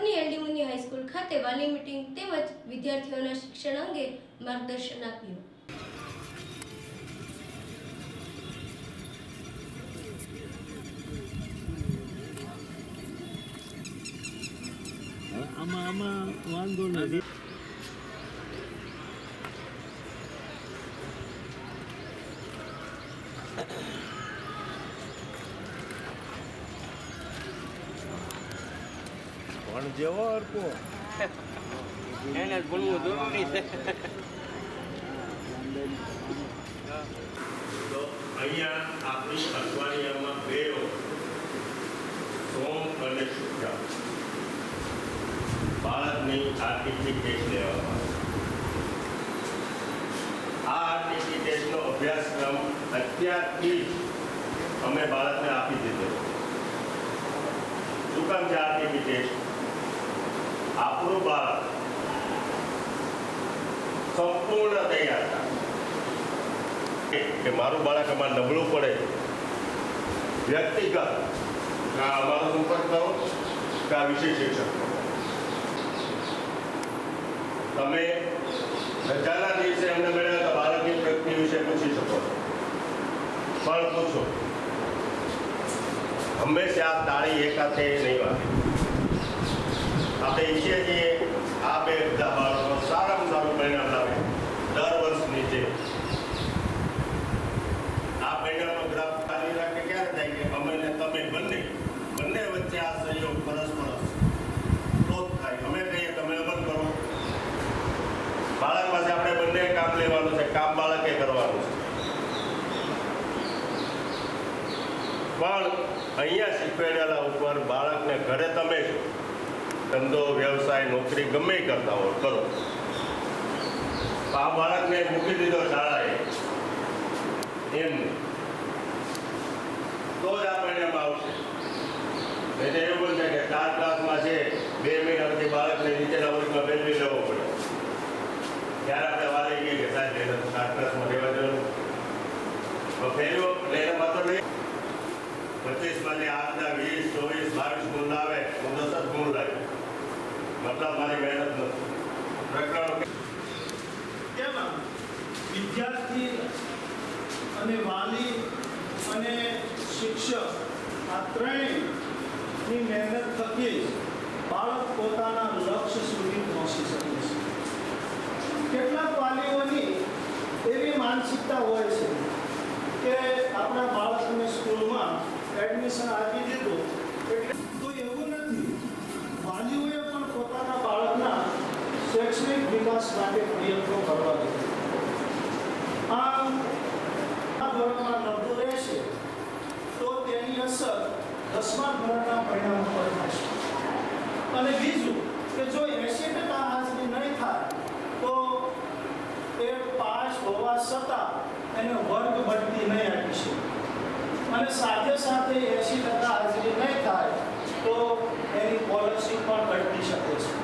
બાળકની એલડી મુની હાઈસ્કૂલ ખાતે વાલી મીટિંગ તેમજ વિદ્યાર્થીઓના શિક્ષણ અંગે માર્ગદર્શન આપ્યું. આમાં વાંધો નથી. પણ જેવો અર્કો એને ભણવું જરૂરી છે. તો અહીંયા આપણી અઠવાડિયામાં 2 સોમ અને શુક્ર બાળકની આરટીસી ટેસ્ટ લેવામાં આ આરટીસી ટેસ્ટનો અભ્યાસક્રમ અત્યારથી અમે બાળકને આપી દીધો. શું કામ છે આરટીસી ટેસ્ટ? આપણું બાળક સંપૂર્ણ તૈયાર થાય કે મારું બાળક આમાં નબળું પડે, વ્યક્તિગત અમારો સંપર્ક કરો કે આ વિશેષ શિક્ષક તમે રજાના દિવસે અમને મળ્યા તો બાળકની પ્રગતિ વિશે પૂછી શકો, પણ પૂછો. હંમેશા આ તાળી એકાથે નહીં વાગે. આપણે ઈચ્છીએ છીએ આ બે બધા બાળકો સારામાં સારું પરિણામ લાવે. દર વર્ષની જે આ પરિણામનો ગ્રાફ ખાલી રાખે ક્યારે થાય કે અમે ને તમે બંને વચ્ચે આ સહયોગ પરસ્પર તો જ થાય. અમે કહીએ તમે અમલ કરો. બાળક પાસે આપણે બંને કામ લેવાનું છે, કામ બાળકે કરવાનું છે. પણ અહીંયા શીખવાડેલા ઉપર બાળકને ઘરે તમે છો, ધંધો વ્યવસાય નોકરી ગમે કરતા હો કરો, આ બાળકને મૂકી દીધો શાળાએ એમને તો જ આ પરિણામ આવશે. એટલે એવું બનશે કે 4 ક્લાસમાં છે 2 મહિના પછી બાળકને નીચેના વર્ગમાં બેસી લેવો પડે. ત્યારે આપણે વાલી કહીએ કે સાહેબ એને 4 ક્લાસમાં રહેવા દેવાનું ફેર્યો એટલે એને માત્ર નહીં 25 માંથી 8 ના 20 24 22 ગુણ લાવે, હું 10 જ ગુણ લાવ્યો, મતલબ મારી મહેનત નથી. પ્રકરણ તેમાં વિદ્યાર્થી અને વાલી અને શિક્ષક આ ત્રણેયની મહેનત થકી બાળક પોતાના લક્ષ્ય સુધી પહોંચી શકે છે. કેટલાક વાલીઓની એવી માનસિકતા હોય છે કે આપણા બાળકને સ્કૂલમાં એડમિશન આપી દીધું એટલે તો એવું નથી. વાલીઓએ પણ પોતાના બાળકના શૈક્ષણિક વિકાસ માટે પ્રયત્નો કરવા જોઈએ. આમ આ ધોરણમાં નબળું રહેશે તો તેની અસર 10મા ધોરણના પરિણામ પર થશે. અને બીજું કે જો 80% હાજરી નહીં થાય તો એ પાસ હોવા છતાં એને વર્ગ બઢતી નહીં આપી શકે. અને સાથે સાથે 80% હાજરી નહીં થાય તો એની સ્કોલરશીપ પણ ઘટી શકે છે.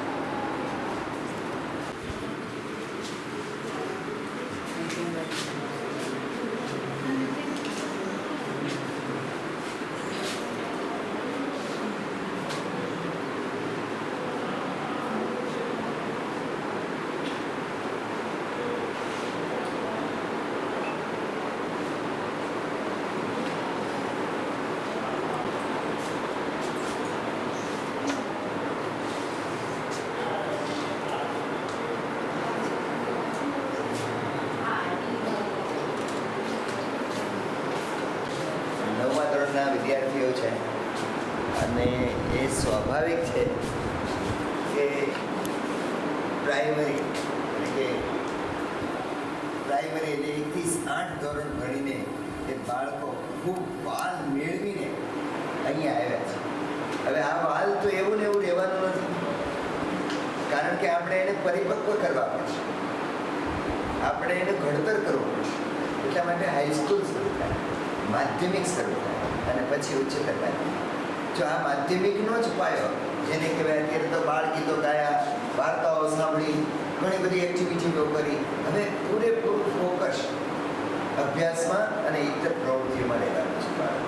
વિદ્યાર્થીઓ છે અને એ સ્વાભાવિક છે કે પ્રાઇમરી એટલે 1 થી 8 ધોરણ ભણીને એ બાળકો ખૂબ વાલ મેળવીને અહીંયા આવ્યા છે. હવે આ વાલ તો એવું ને એવું રહેવાનું નથી, કારણ કે આપણે એને પરિપક્વ કરવા પડશે, આપણે એને ઘડતર કરવું પડશે. એટલા માટે હાઈસ્કૂલ શરૂ થાય, માધ્યમિક શરૂ થાય અને પછી ઉચ્ચતર માધ્યમિક. જો આ માધ્યમિકનો જ પાયો, જેને કહેવાય અત્યારે તો બાળ ગીતો ગાયા, વાર્તાઓ સાંભળી, ઘણી બધી એક્ટિવિટીઓ કરી, હવે પૂરેપૂરું ફોકસ અભ્યાસમાં અને ઇતર પ્રવૃત્તિઓમાં રહેવાનું છે બાળક.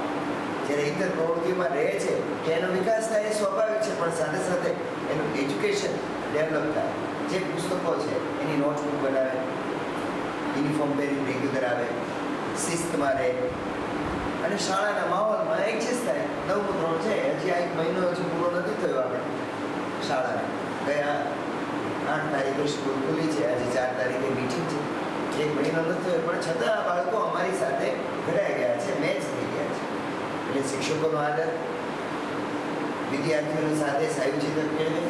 જ્યારે ઇતર પ્રવૃત્તિઓમાં રહે છે કે એનો વિકાસ થાય એ સ્વાભાવિક છે, પણ સાથે સાથે એનું એજ્યુકેશન ડેવલપ થાય. જે પુસ્તકો છે એની નોટબુક બનાવે, યુનિફોર્મ પહેરી રેગ્યુલર આવે, શિસ્તમાં રહે અને શાળાના માહોલમાં એડજસ્ટ થાય. 9મું ધોરણ છે, હજી આ 1 મહિનો હજુ પૂરો નથી થયો આપણે શાળાને. ગયા 8 તારીખે સ્કૂલ ખુલી છે, આજે 4 તારીખે મીટિંગ છે. 1 મહિનો નથી થયો પણ છતાં આ બાળકો અમારી સાથે ઘડાઈ ગયા છે, મેચ થઈ ગયા છે. એટલે શિક્ષકોનો આદર, વિદ્યાર્થીઓની સાથે સાયુજિત મેળવે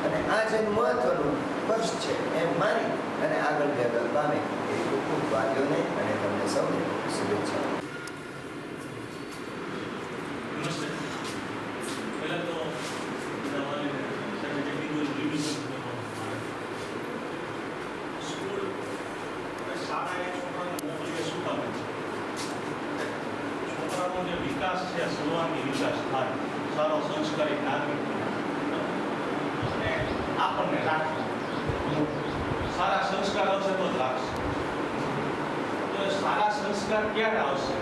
અને આ જે મહત્વનું વર્ષ છે એમ માની અને આગળ ડેવલપ પામે એ ખૂબ ખૂબ વાલીઓને અને તમને સૌને શુભેચ્છા. નમસ્તે. પહેલાં તો સવારે ટેકનિકલ રિવિઝન સ્કૂલ શાળાએ છોકરાને મોકલીએ શું કામ છે? છોકરાનો જે વિકાસ છે સર્વાંગી વિકાસ થાય, સારો સંસ્કારી નાગરિક અને આપણને રાખે. સારા સંસ્કાર આવશે તો જ રાખશે. તો એ સારા સંસ્કાર ક્યારે આવશે?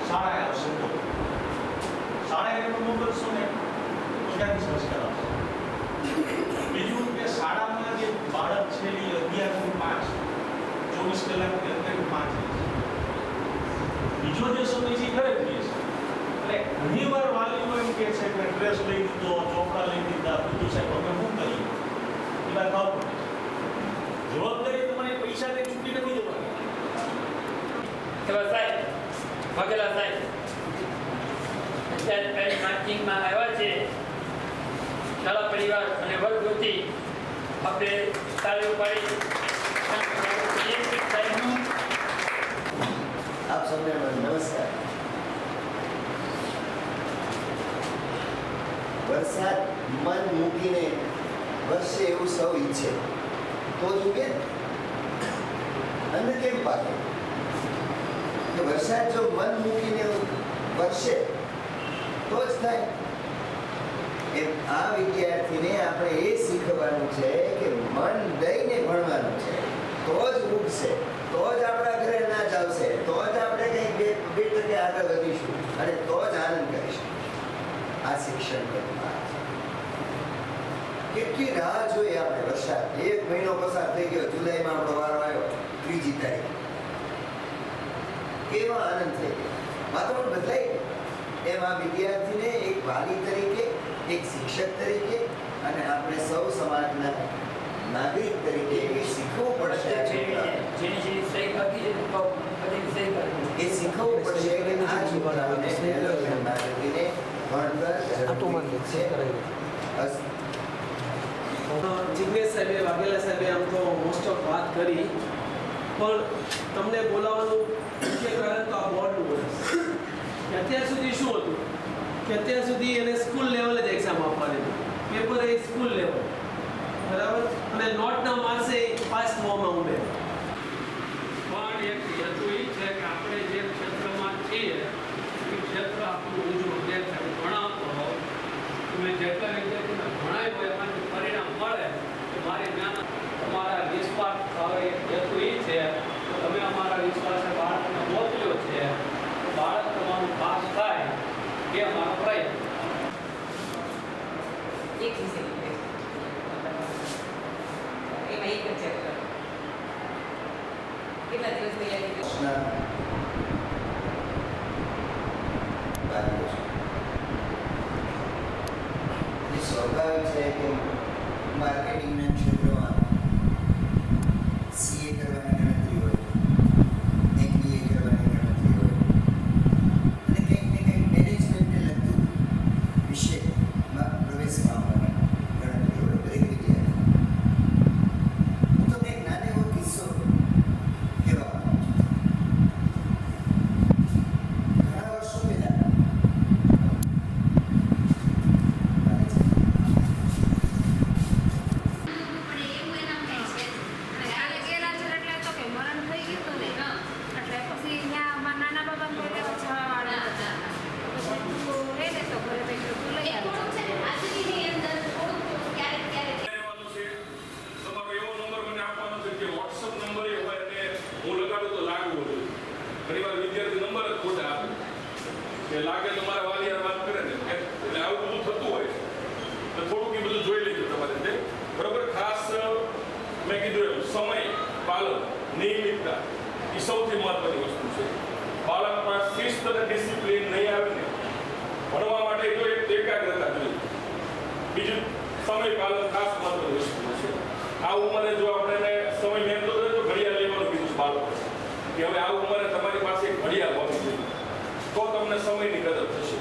શાળાએ આવશે તો. શાળાએ પણ મોકલશો ને તો ક્યાંથી સંસ્કાર આવશે? બીજું કે શાળામાં જે બાળક છે એ 11 થી 5 24 કલાકની અંદર 5 બીજો જે સમય છે ઘરે જ છે. એટલે ઘણી વાર વાલીઓ એમ કહે છે કે ડ્રેસ લઈ દીધો, ચોપડા લઈ દીધા, બધું સાહેબ અમે શું કરીએ? એ વાત ભાવ પડે. જવાબદારી તમારી પૈસાની છૂટી નથી જવાની. એવા સાહેબ વાઘેલા સાહેબ અત્યારે પેરેન્ટ માર્ચિંગમાં આવ્યા છે. શાળા પરિવાર અને વર્ગ વતી આપણે તાળી ઉપાડી સાહેબનું આપ સૌને નમસ્કાર. વરસાદ મન મૂકીને વરસે એવું સૌ ઈચ્છે તો જ ઉગે અને કેમ પાકે? કે વરસાદ જો મન મૂકીને વરસે તો જ થાય. એમ આ વિદ્યાર્થીને આપણે એ શીખવાનું છે કે મન દઈને ભણવાનું છે તો જ ઉગશે, તો જ આપણા ઘરે ના આવશે, તો જ આપણે કંઈક બે ટકે આગળ વધીશું અને તો જ આનંદ કરીશું. આ શિક્ષણ કેટલી રાહ જોઈએ આપણે. વરસાદ 1 મહિનો પસાર થઈ ગયો, જુલાઈમાં આપણો વારો આવ્યો, 3જી તારીખ. કેવો આનંદ થઈ ગયો, વાતાવરણ બદલાઈ ગયું. એમ આ વિદ્યાર્થીને એક વાલી તરીકે, એક શિક્ષક તરીકે અને આપણે સૌ સમાજના નાગરિક તરીકે એ શીખવું પડશે. એ શીખવું પડશે કે આ છોકરાઓને નાગરિકને ભણતર જિગ્નેશ સાહેબે, વાઘેલા સાહેબે આમ તો મોસ્ટ ઓફ વાત કરી, પણ તમને બોલાવવાનું મુખ્ય કારણ તો આ બોર્ડનું વર્ષ. અત્યાર સુધી શું હતું કે અત્યાર સુધી એને સ્કૂલ લેવલે જ એક્ઝામ આપવાની, પેપર એ સ્કૂલ લેવલ, બરાબર, અને નોટના માર્ક્સે પાસ થવામાં ઉમે. પણ એક હેતુ એ છે કે આપણે જે ક્ષેત્રમાં છીએ એ ક્ષેત્ર આપણું ઉજળું દેખાય. ભણાવતો હોવ તમે જેટલા વિદ્યાર્થીને ભણાવ્યું હોય એમાંથી પરિણામ મળે તો મારી મહેનત તમારા વિશ્વાસ હવે હેતુ એ છે કે તમે અમારા વિશ્વાસે બાળકને મોકલ્યો છે, બાળક તમારું પાસ થાય એ અમારો પ્રયત્ન. એક વિષય એમાં એક જ ચેપ્ટર કેટલા દિવસ તૈયારી કરી? સ્વાભાવિક છે કે માર્કેટિંગના ક્ષેત્રમાં CA કરવાની ગણતરી હોય, MBA કરવાની ગણતરી હોય અને કંઈક ને કંઈક મેનેજમેન્ટને લગતું વિષયમાં પ્રવેશ પામવાની ગણતરી હોય દરેક વિદ્યાર્થી. હું તમને એક નાનો એવો કિસ્સો કહેવા માંગુ છું. ઘણા વર્ષો પહેલા લાગે તમારા વાલીયાર વાત કરે ને એટલે આવું બધું થતું હોય. એટલે થોડુંક એ બધું જોઈ લેજો તમારે તે બરોબર. ખાસ મેં કીધું એમ સમય પાલન, નિયમિતતા એ સૌથી મહત્વની વસ્તુ છે. બાળકમાં શિસ્ત અને ડિસિપ્લિન નહીં આવે ને ભણવા માટે જો એક એકાગ્રતા જોઈએ. બીજું સમય પાલન ખાસ મહત્વની વસ્તુ છે. આ ઉંમરે જો આપણે સમય મેં તો ઘડિયાળ લેવાનું કીધું બાળકો કે હવે આ ઉંમરે તમારી પાસે એક ઘડિયાળ હોવી જોઈએ તો તમને સમયની કદર થશે.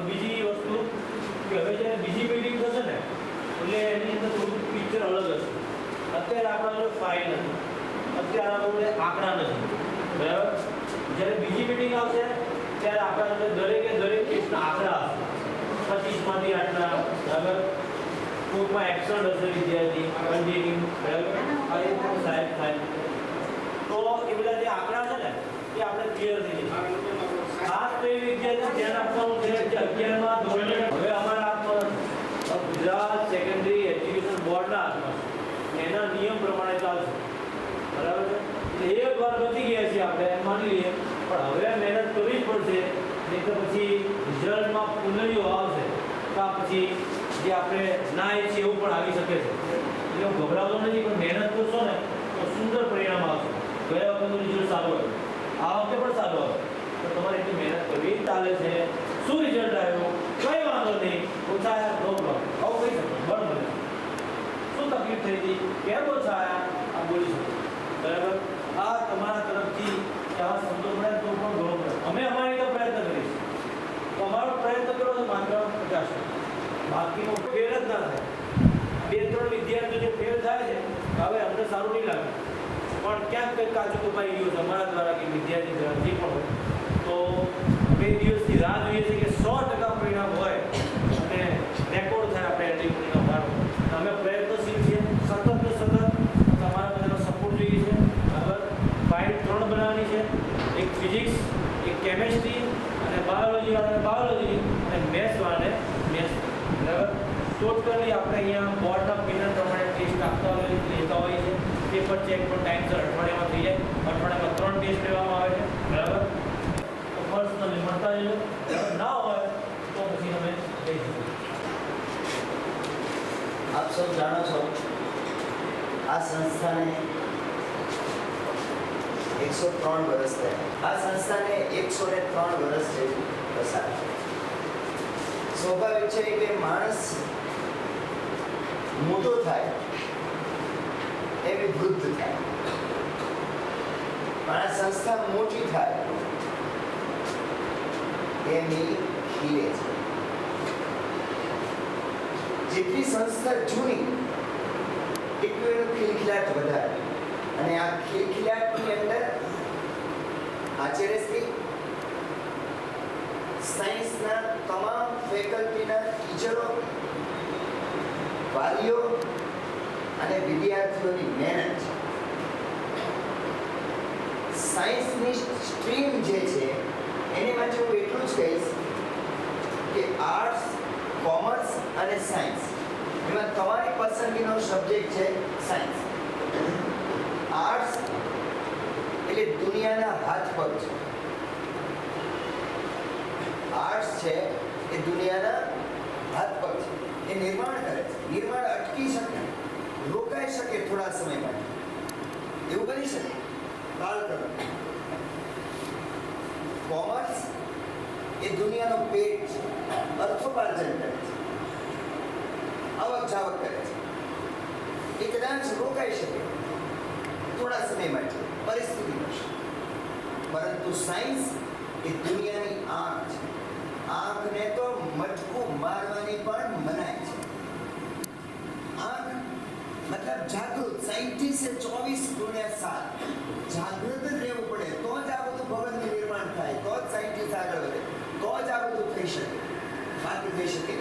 બીજી વસ્તુ કે હવે જ્યારે બીજી બિલ્ડિંગ થશે ને એટલે એની અંદર થોડું પિક્ચર અલગ હશે. અત્યારે આપણા જોડે ફાઇલ નથી, અત્યારે આપણા જોડે આંકડા નથી, બરાબર. જ્યારે બીજી બિલ્ડિંગ આવશે ત્યારે આપણા જોડે દરેકે દરેક કેસના આંકડા હશે. 25માંથી આટલા, બરાબર. કોઈકમાં એક્સન્ટ હશે વિદ્યાર્થી કન્ટિન્યુ, બરાબર. આ એક સાહેબ થાય તો એ બધા જે આંકડા છે ને એ આપણે ક્લિયર થઈ જશે. ખાસ તો એ વિદ્યાર્થી ધ્યાન આપવાનું છે કે 11મા ધોરણે હવે અમારા હાથમાં ગુજરાત સેકન્ડરી એજ્યુકેશન બોર્ડના હાથમાં એના નિયમ પ્રમાણે ચાલશે, બરાબર છે. એટલે એક વાર બચી ગયા છીએ આપણે એમ માની લઈએ, પણ હવે મહેનત કરવી જ પડશે, નહીં તો પછી રિઝલ્ટમાં પુનરીઓ આવશે તો પછી જે આપણે ના ઈચ્છીએ એવું પણ આવી શકે છે. એટલે હું ગભરાતો નથી, પણ મહેનત કરશો ને તો સુંદર પરિણામ આવશે. ગયા વખતનું રિઝલ્ટ સારું આવ્યું, આ વખતે પણ સારું આવે તો તમારે એટલી મહેનત કરવી ચાલે છે. શું રિઝલ્ટ આવ્યું કઈ વાંધો નહીં, ઓછા આવ્યા પ્રોબ્લેમ આવું કહી શકો, બળ બને. શું તકલીફ થઈ હતી, કેમ ઓછા આવ્યા આ બોલી શકો, બરાબર. આ તમારા તરફથી આવા શબ્દો મળે તો પણ ઘણો પડે. અમે અમારી તો પ્રયત્ન કરીશું, તો અમારો પ્રયત્ન કરો તો માત્ર 50, બાકીનો ફેર જ ના થાય. 2-3 વિદ્યાર્થીઓ જે ફેર થાય છે હવે અમને સારું નહીં લાગે, પણ ક્યાંક કંઈક કાચું કપાઈ ગયું તમારા દ્વારા કે વિદ્યાર્થી દ્વારા જે પણ હોય તો 2 દિવસથી રાહ જોઈએ છે કે 100% પરિણામ હોય અને રેકોર્ડ થાય આપણે એન્ટ્રીનો ભાડો. અમે પ્રયત્નશીલ છીએ, સતત ને સતત તમારા બધાનો સપોર્ટ જોઈએ છે, બરાબર. ફાઇલ 3 બનાવવાની છે, એક ફિઝિક્સ, એક કેમેસ્ટ્રી અને બાયોલોજી વાળાને બાયોલોજી અને મેથ્સ વાળાને મેથ્સ, બરાબર. ટોટલી આપણે અહીંયા બોર્ડના પેનલ પ્રમાણે ટેસ્ટ આપતા લેતા હોઈએ છીએ. પેપર ચેક પણ ટાઈમસર અઠવાડિયામાં થઈ જાય, અઠવાડિયામાં 3 ટેસ્ટ લેવામાં આવે છે, બરાબર. તો પર્સનલી મળતા રહેજો, ના હોય તો પછી તમે લઈ શકો. આપ સૌ જાણો છો આ સંસ્થાને 103 વર્ષ થયા. આ સંસ્થાને 103 વર્ષ જેવું પસાર છે. સ્વાભાવિક છે કે માણસ મોટો થાય એવી વૃદ્ધ થાય, પણ આ સંસ્થા મોટી થાય એની ખીલે છે. જેટલી સંસ્થા જૂની એટલું એનો ખિલખિલાટ વધારે, અને આ ખિલખિલાટની અંદર આચાર્યશ્રી, સાયન્સના તમામ ફેકલ્ટીના ટીચરો, વાલીઓ અને વિદ્યાર્થીઓની મહેનત છે. સાયન્સની સ્ટ્રીમ જે છે એની માટે હું એટલું જ કહીશ કે આર્ટ્સ, કોમર્સ અને સાયન્સ એમાં તમારી પસંદગીનો સબ્જેક્ટ છે સાયન્સ. આર્ટ્સ એટલે દુનિયાના હાથ પગ છે. આર્ટ્સ છે એ દુનિયાના હાથ પગ છે, એ નિર્માણ કરે છે. નિર્માણ અટકી શકે, રોકાઈ શકે થોડા સમય માટે, એવું બની શકે. બાળકર્મ, કોમર્સ એ દુનિયાનો પેટ છે, અર્થોપાર્જન કરે છે, આવક જાવક કરે છે. એ કદાચ રોકાઈ શકે થોડા સમય માટે, પરિસ્થિતિ મળશે. પરંતુ સાયન્સ એ દુનિયાની આંખ છે. આંખને તો મટકું મારવાની પણ મનાય છે. આંખ મતલબ જાગૃત. સાયન્ટિસ્ટે 24/7 જાગૃત જ રહેવું પડે, તો જ આ બધું ભવનનું નિર્માણ થાય, તો જ સાયન્ટિસ્ટ આગળ વધે, તો જ આ બધું થઈ શકે. બાકી થઈ શકે.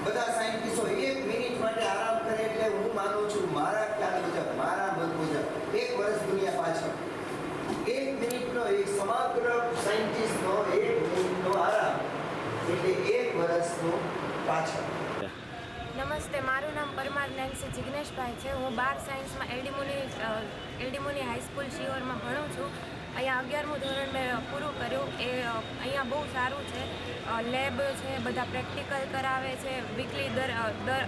બધા સાયન્ટિસ્ટો 1 મિનિટ માટે આરામ કરે એટલે હું માનું છું, મારા ખ્યાલ મુજબ, મારા મત મુજબ 1 વર્ષ દુનિયા પાછળ. 1 મિનિટનો, એક સમગ્ર સાયન્ટિસ્ટનો 1 મિનિટનો આરામ એટલે 1 વર્ષનું પાછળ. નમસ્તે, મારું નામ પરમાર નેન્સી જિગ્નેશભાઈ છે. હું 12 સાયન્સમાં એલડીમુની હાઈસ્કૂલ શિહોરમાં ભણું છું. અહીંયા 11મું ધોરણ મેં પૂરું કર્યું. એ અહીંયા બહુ સારું છે. લેબ છે, બધા પ્રેક્ટિકલ કરાવે છે. વીકલી દર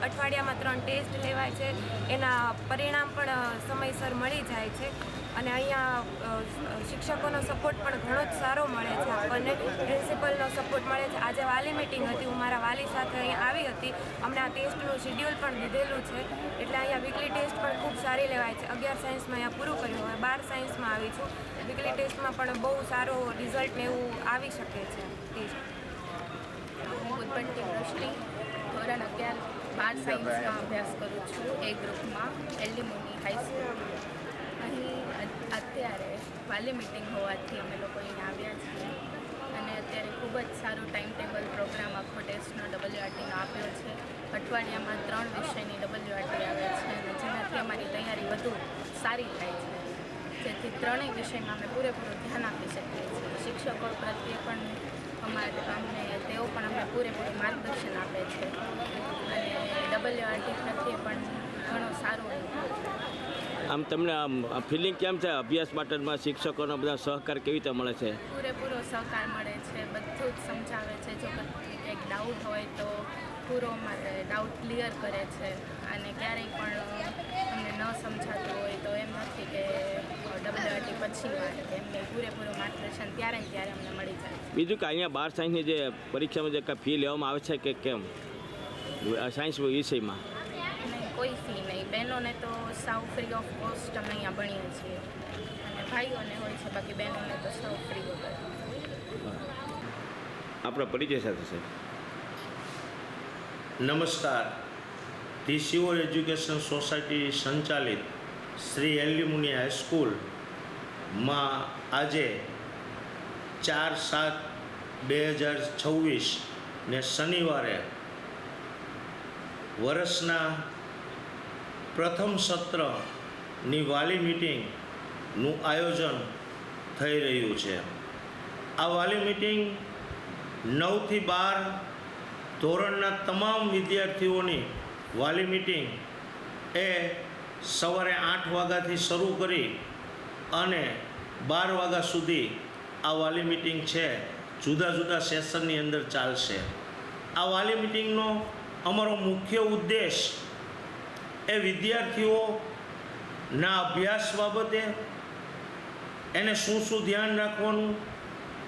અઠવાડિયામાં 3 ટેસ્ટ લેવાય છે. એના પરિણામ પણ સમયસર મળી જાય છે. અને અહીંયા શિક્ષકોનો સપોર્ટ પણ ઘણો જ સારો મળે છે આપણને. પ્રિન્સિપલનો સપોર્ટ મળે છે. આજે વાલી મિટિંગ હતી, હું મારા વાલી સાથે અહીંયા આવી હતી. અમને આ ટેસ્ટનું શિડ્યુલ પણ દીધેલું છે, એટલે અહીંયા વીકલી ટેસ્ટ પણ ખૂબ સારી લેવાય છે. 11 સાયન્સમાં અહીંયા પૂરું કર્યું, હવે 12 સાયન્સમાં આવી છું. વીકલી ટેસ્ટમાં પણ બહુ સારો રિઝલ્ટ ને એવું આવી શકે છે ટેસ્ટ. હું ઉત્પન્ન રોશની ધોરણ 11 12 સાયન્સમાં અભ્યાસ કરું છું, એ ગ્રુપમાં એલડીમુની હાઈસ્કૂલ. અહીં અત્યારે વાલી મિટિંગ હોવાથી અમે લોકો અહીંયા આવ્યા છીએ અને અત્યારે ખૂબ જ સારું ટાઈમ ટેબલ પ્રોગ્રામ આખો ટેસ્ટનો WRTનો આપ્યો છે. અઠવાડિયામાં 3 વિષયની WRT આવે છે અને જેનાથી અમારી તૈયારી વધુ સારી થાય છે, જેથી 3 વિષયમાં અમે પૂરેપૂરું ધ્યાન આપી શકીએ છીએ. શિક્ષકો પ્રત્યે પણ તેઓ પણ અમને પૂરેપૂરું માર્ગદર્શન આપે છે અને WRT પ્રત્યે પણ ઘણો સારો અનુભવ છે. આમ તમને ફિલિંગ કેમ છે? અભ્યાસ માટેમાં શિક્ષકોનો બધા સહકાર કેવી રીતે મળે છે? પૂરેપૂરો સહકાર મળે છે, બધું જ સમજાવે છે. જો કંઈક ડાઉટ હોય તો પૂરો અમારે ડાઉટ ક્લિયર કરે છે અને ક્યારેય પણ અમને ન સમજાતું હોય તો એમ નથી કે WRT પછી વાત, એમને પૂરેપૂરું માર્ગદર્શન ત્યારે ને ત્યારે અમને મળી જાય છે. બીજું કે અહીંયા 12 સાયન્સની જે પરીક્ષામાં જે કાંઈ ફી લેવામાં આવે છે કે કેમ સાયન્સ વિષયમાં? કોઈ ફી નહીં. બહેનોને તો સાવ ફ્રી ઓફ કોસ્ટ અમે અહીંયા ભણીએ છીએ અને ભાઈઓને હોય છે, બાકી બહેનોને તો સાવ ફ્રી વગર. આપણો પરિચય સાથે છે. નમસ્કાર. ટીસીઓ એજ્યુકેશન સોસાયટી સંચાલિત શ્રી એલડીમુની હાઈસ્કૂલમાં આજે 4/7/2026 ને શનિવારે વર્ષના પ્રથમ સત્રની વાલી મિટિંગનું આયોજન થઈ રહ્યું છે. આ વાલી મિટિંગ 9 થી 12 ધોરણના તમામ વિદ્યાર્થીઓની વાલી મિટિંગ એ સવારે 8 વાગ્યાથી શરૂ કરી અને 12 વાગ્યા સુધી આ વાલી મિટિંગ છે જુદા જુદા સેશનની અંદર ચાલશે. આ વાલી મિટિંગનો અમારો મુખ્ય ઉદ્દેશ એ વિદ્યાર્થીઓના અભ્યાસ બાબતે એને શું ધ્યાન રાખવાનું,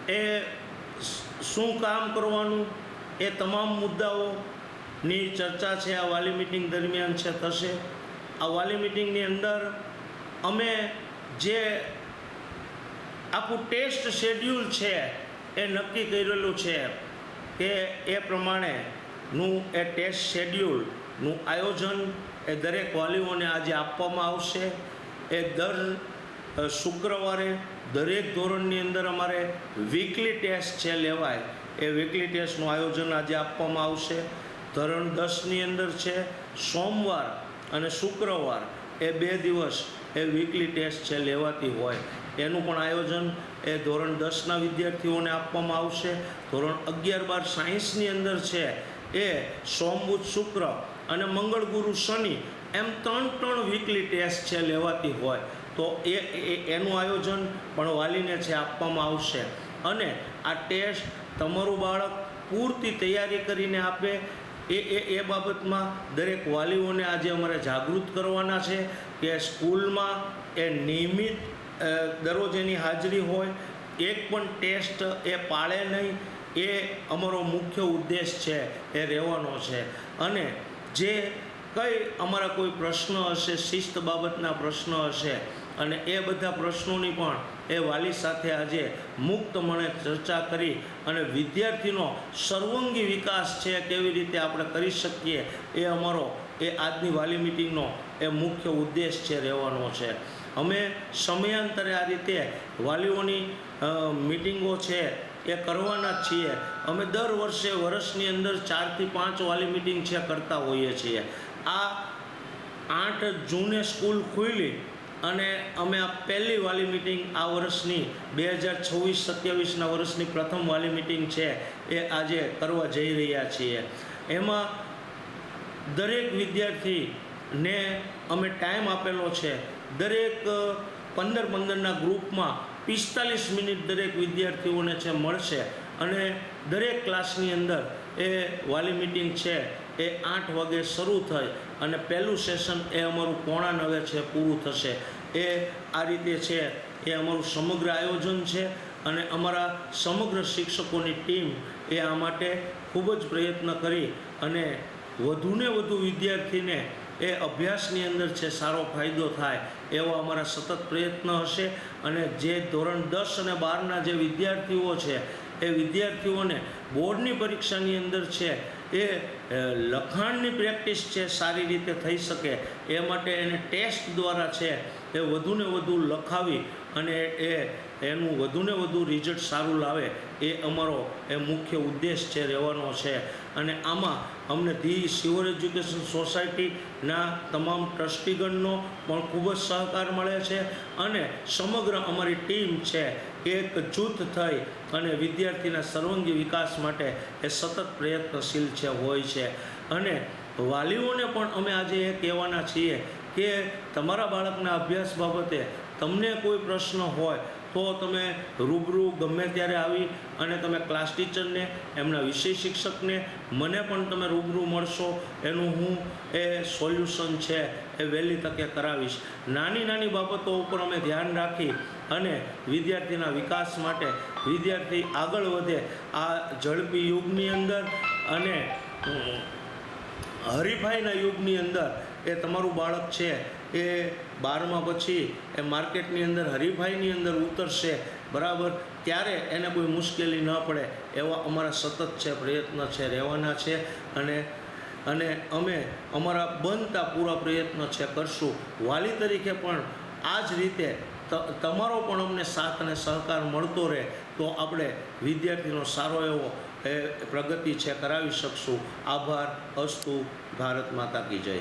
એ શું કામ કરવાનું, એ તમામ મુદ્દાઓની ચર્ચા છે આ વાલી મિટિંગ દરમિયાન છે થશે. આ વાલી મિટિંગની અંદર અમે જે આખું ટેસ્ટ શેડ્યુલ છે એ નક્કી કરેલું છે કે એ પ્રમાણેનું એ ટેસ્ટ શેડ્યુલનું આયોજન એ દરેક વાલીઓને આજે આપવામાં આવશે. એ દર શુક્રવારે દરેક ધોરણની અંદર અમારે વીકલી ટેસ્ટ છે લેવાય, એ વીકલી ટેસ્ટનું આયોજન આજે આપવામાં આવશે. ધોરણ 10ની અંદર છે સોમવાર અને શુક્રવાર એ 2 દિવસ એ વીકલી ટેસ્ટ છે લેવાતી હોય, એનું પણ આયોજન એ ધોરણ 10ના વિદ્યાર્થીઓને આપવામાં આવશે. ધોરણ 11-12 સાયન્સની અંદર છે એ સોમ બુધ શુક્ર અને મંગળ ગુરુ શનિ એમ 3 વીકલી ટેસ્ટ છે લેવાતી હોય, તો એનું આયોજન પણ વાલીને છે આપવામાં આવશે. અને આ ટેસ્ટ તમારું બાળક પૂરતી તૈયારી કરીને આપે એ બાબતમાં દરેક વાલીઓને આજે અમારે જાગૃત કરવાના છે કે સ્કૂલમાં એ નિયમિત દરરોજ એની હાજરી હોય, એક પણ ટેસ્ટ એ પાળે નહીં, એ અમારો મુખ્ય ઉદ્દેશ છે એ રહેવાનો છે. અને જે કંઈ અમારા કોઈ પ્રશ્ન હશે, શિસ્ત બાબતના પ્રશ્ન હશે, અને એ બધા પ્રશ્નોની પણ એ વાલી સાથે આજે મુક્તમણે ચર્ચા કરી અને વિદ્યાર્થીનો સર્વાંગી વિકાસ છે કેવી રીતે આપણે કરી શકીએ એ અમારો એ આજની વાલી મિટિંગનો એ મુખ્ય ઉદ્દેશ છે રહેવાનો છે. અમે સમયાંતરે આ રીતે વાલીઓની મિટિંગો છે એ કરવાના જ છીએ. અમે દર વર્ષે વર્ષની અંદર 4 થી 5 વાલી મિટિંગ છે કરતા હોઈએ છીએ. આ 8 જૂને સ્કૂલ ખુલી અને અમે આ પહેલી વાલી મિટિંગ આ વર્ષની 2026-27ના વર્ષની પ્રથમ વાલી મિટિંગ છે એ આજે કરવા જઈ રહ્યા છીએ. એમાં દરેક વિદ્યાર્થીને અમે ટાઈમ આપેલો છે. દરેક 15-15ના ગ્રુપમાં 45 મિનિટ દરેક વિદ્યાર્થીઓને છે મળશે અને દરેક ક્લાસની અંદર એ વાલી મિટિંગ છે એ 8 વાગે શરૂ થઈ અને પહેલું સેશન એ અમારું 8:45 છે પૂરું થશે. એ આ રીતે છે એ અમારું સમગ્ર આયોજન છે અને અમારા સમગ્ર શિક્ષકોની ટીમ એ આ માટે ખૂબ જ પ્રયત્ન કરી અને વધુને વધુ વિદ્યાર્થીને એ અભ્યાસની અંદર છે સારો ફાયદો થાય એવા અમારા સતત પ્રયત્ન હશે. અને જે ધોરણ 10 અને 12ના જે વિદ્યાર્થીઓ છે એ વિદ્યાર્થીઓને બોર્ડની પરીક્ષાની અંદર છે એ લખાણની પ્રેક્ટિસ છે સારી રીતે થઈ શકે એ માટે એને ટેસ્ટ દ્વારા છે એ વધુને વધુ લખાવી અને એનું વધુને વધુ રિઝલ્ટ સારું લાવે એ અમારો એ મુખ્ય ઉદ્દેશ છે રહેવાનો છે. અને આમાં અમને ધી શિવર એજ્યુકેશન સોસાયટીના તમામ ટ્રસ્ટીગણનો પણ ખૂબ જ સહકાર મળે છે અને સમગ્ર અમારી ટીમ છે એક જૂથ થઈ અને વિદ્યાર્થીના સર્વાંગી વિકાસ માટે એ સતત પ્રયત્નશીલ છે હોય છે. અને વાલીઓને પણ અમે આજે એ કહેવાના છીએ કે તમારા બાળકના અભ્યાસ બાબતે તમને કોઈ પ્રશ્ન હોય તો તમે રૂબરૂ ગમે ત્યારે આવી અને તમે ક્લાસ ટીચરને, એમના વિષય શિક્ષકને, મને પણ તમે રૂબરૂ મળશો. એનું હું એ સોલ્યુશન છે એ વહેલી તકે કરાવીશ. નાની નાની બાબતો ઉપર અમે ધ્યાન રાખી અને વિદ્યાર્થીના વિકાસ માટે વિદ્યાર્થી આગળ વધે આ ઝડપી યુગની અંદર અને હરીફાઈના યુગની અંદર એ તમારું બાળક છે એ 12મા પછી એ માર્કેટની અંદર હરીફાઈની અંદર ઉતરશે બરાબર, ત્યારે એને કોઈ મુશ્કેલી ન પડે એવા અમારા સતત છે પ્રયત્ન છે રહેવાના છે. અને અમે અમારા બનતા પૂરા પ્રયત્ન છે કરશું. વાલી તરીકે પણ આ જ રીતે તમારો પણ અમને સાથ અને સહકાર મળતો રહે તો આપણે વિદ્યાર્થીનો સારો એવો એ પ્રગતિ છે કરાવી શકશું. આભાર. અસ્તુ. ભારત માતા કી જય.